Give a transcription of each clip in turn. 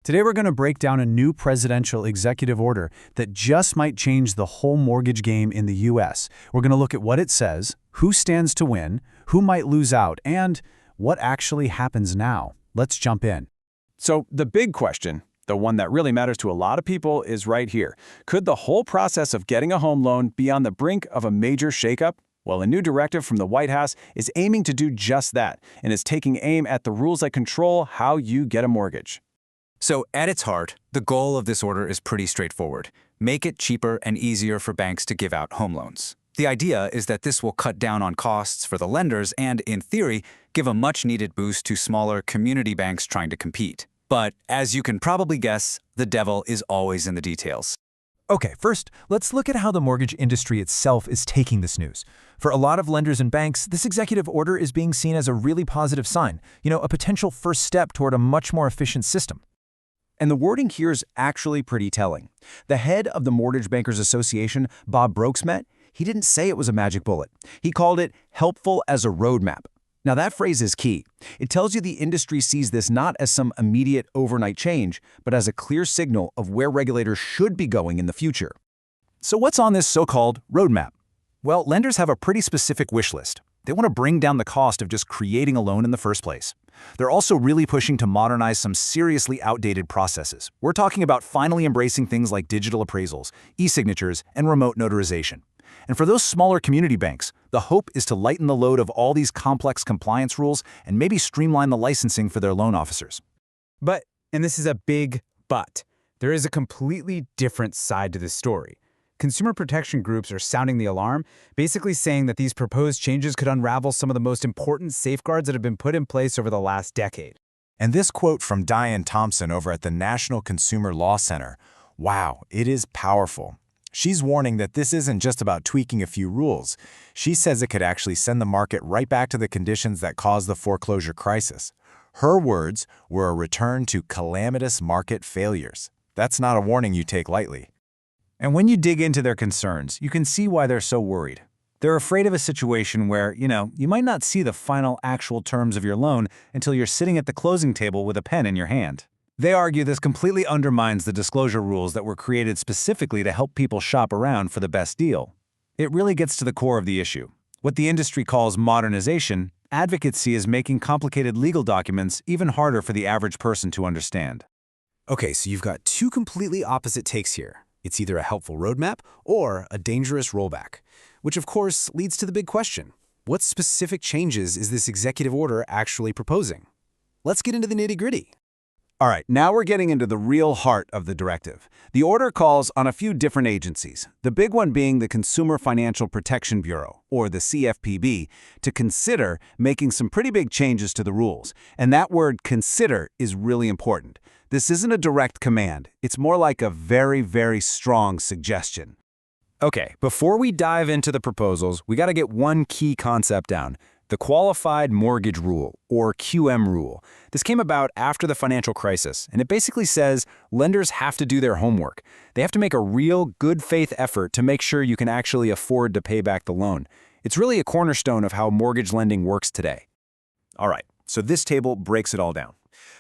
Today we're going to break down a new presidential executive order that just might change the whole mortgage game in the US. We're going to look at what it says, who stands to win, who might lose out, and what actually happens now. Let's jump in. So the big question, the one that really matters to a lot of people, is right here. Could the whole process of getting a home loan be on the brink of a major shakeup? Well, a new directive from the White House is aiming to do just that, and is taking aim at the rules that control how you get a mortgage. So at its heart, the goal of this order is pretty straightforward. Make it cheaper and easier for banks to give out home loans. The idea is that this will cut down on costs for the lenders and, in theory, give a much-needed boost to smaller community banks trying to compete. But, as you can probably guess, the devil is always in the details. Okay, first, let's look at how the mortgage industry itself is taking this news. For a lot of lenders and banks, this executive order is being seen as a really positive sign, a potential first step toward a much more efficient system. And the wording here is actually pretty telling. The head of the Mortgage Bankers Association, Bob Brooksmet, he didn't say it was a magic bullet. He called it helpful as a roadmap. Now that phrase is key. It tells you the industry sees this not as some immediate overnight change, but as a clear signal of where regulators should be going in the future. So what's on this so-called roadmap? Well, lenders have a pretty specific wish list. They want to bring down the cost of just creating a loan in the first place. They're also really pushing to modernize some seriously outdated processes. We're talking about finally embracing things like digital appraisals, e-signatures, and remote notarization. And for those smaller community banks, the hope is to lighten the load of all these complex compliance rules and maybe streamline the licensing for their loan officers. But, and this is a big but, there is a completely different side to this story. Consumer protection groups are sounding the alarm, basically saying that these proposed changes could unravel some of the most important safeguards that have been put in place over the last decade. And this quote from Diane Thompson over at the National Consumer Law Center, wow, it is powerful. She's warning that this isn't just about tweaking a few rules. She says it could actually send the market right back to the conditions that caused the foreclosure crisis. Her words were a return to calamitous market failures. That's not a warning you take lightly. And when you dig into their concerns, you can see why they're so worried. They're afraid of a situation where, you might not see the final actual terms of your loan until you're sitting at the closing table with a pen in your hand. They argue this completely undermines the disclosure rules that were created specifically to help people shop around for the best deal. It really gets to the core of the issue. What the industry calls modernization, advocates see as making complicated legal documents even harder for the average person to understand. Okay, so you've got two completely opposite takes here. It's either a helpful roadmap or a dangerous rollback, which of course leads to the big question. What specific changes is this executive order actually proposing? Let's get into the nitty-gritty. All right, now we're getting into the real heart of the directive. The order calls on a few different agencies, the big one being the Consumer Financial Protection Bureau, or the CFPB, to consider making some pretty big changes to the rules. And that word consider is really important. This isn't a direct command. It's more like a very, very strong suggestion. Okay, before we dive into the proposals, we got to get one key concept down. The Qualified Mortgage Rule, or QM rule. This came about after the financial crisis, and it basically says lenders have to do their homework. They have to make a real good faith effort to make sure you can actually afford to pay back the loan. It's really a cornerstone of how mortgage lending works today. All right, so this table breaks it all down.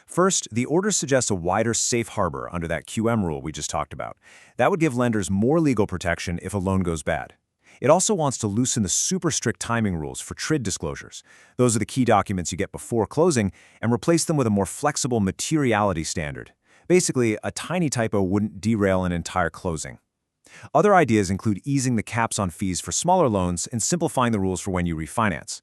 First, the order suggests a wider safe harbor under that QM rule we just talked about. That would give lenders more legal protection if a loan goes bad. It also wants to loosen the super strict timing rules for TRID disclosures. Those are the key documents you get before closing, and replace them with a more flexible materiality standard. Basically, a tiny typo wouldn't derail an entire closing. Other ideas include easing the caps on fees for smaller loans and simplifying the rules for when you refinance.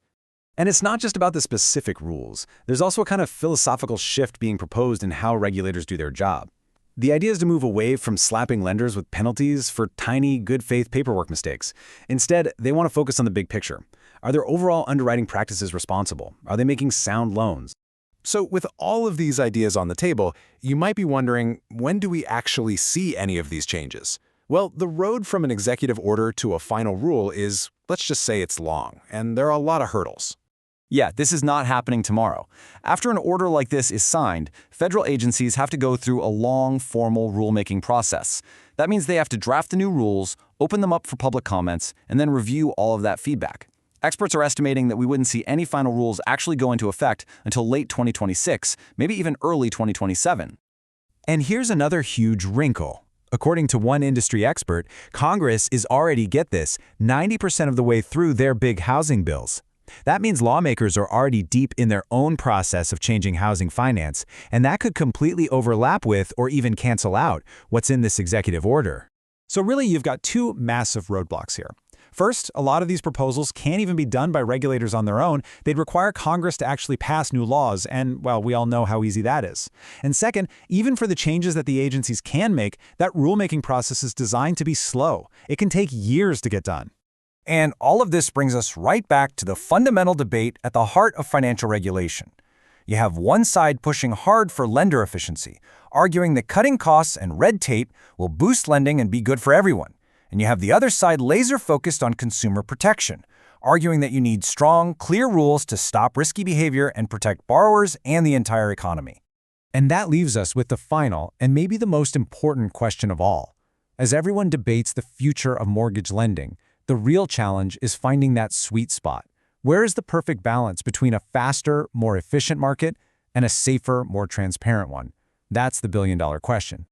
And it's not just about the specific rules. There's also a kind of philosophical shift being proposed in how regulators do their job. The idea is to move away from slapping lenders with penalties for tiny, good-faith paperwork mistakes. Instead, they want to focus on the big picture. Are their overall underwriting practices responsible? Are they making sound loans? So with all of these ideas on the table, you might be wondering, when do we actually see any of these changes? Well, the road from an executive order to a final rule is, let's just say it's long, and there are a lot of hurdles. Yeah, this is not happening tomorrow. After an order like this is signed, federal agencies have to go through a long, formal rulemaking process. That means they have to draft the new rules, open them up for public comments, and then review all of that feedback. Experts are estimating that we wouldn't see any final rules actually go into effect until late 2026, maybe even early 2027. And here's another huge wrinkle. According to one industry expert, Congress is already, get this, 90% of the way through their big housing bills. That means lawmakers are already deep in their own process of changing housing finance, and that could completely overlap with or even cancel out what's in this executive order. So really, you've got two massive roadblocks here. First, a lot of these proposals can't even be done by regulators on their own. They'd require Congress to actually pass new laws, and, well, we all know how easy that is. And second, even for the changes that the agencies can make, that rulemaking process is designed to be slow. It can take years to get done. And all of this brings us right back to the fundamental debate at the heart of financial regulation. You have one side pushing hard for lender efficiency, arguing that cutting costs and red tape will boost lending and be good for everyone. And you have the other side laser-focused on consumer protection, arguing that you need strong, clear rules to stop risky behavior and protect borrowers and the entire economy. And that leaves us with the final and maybe the most important question of all. As everyone debates the future of mortgage lending, the real challenge is finding that sweet spot. Where is the perfect balance between a faster, more efficient market and a safer, more transparent one? That's the billion-dollar question.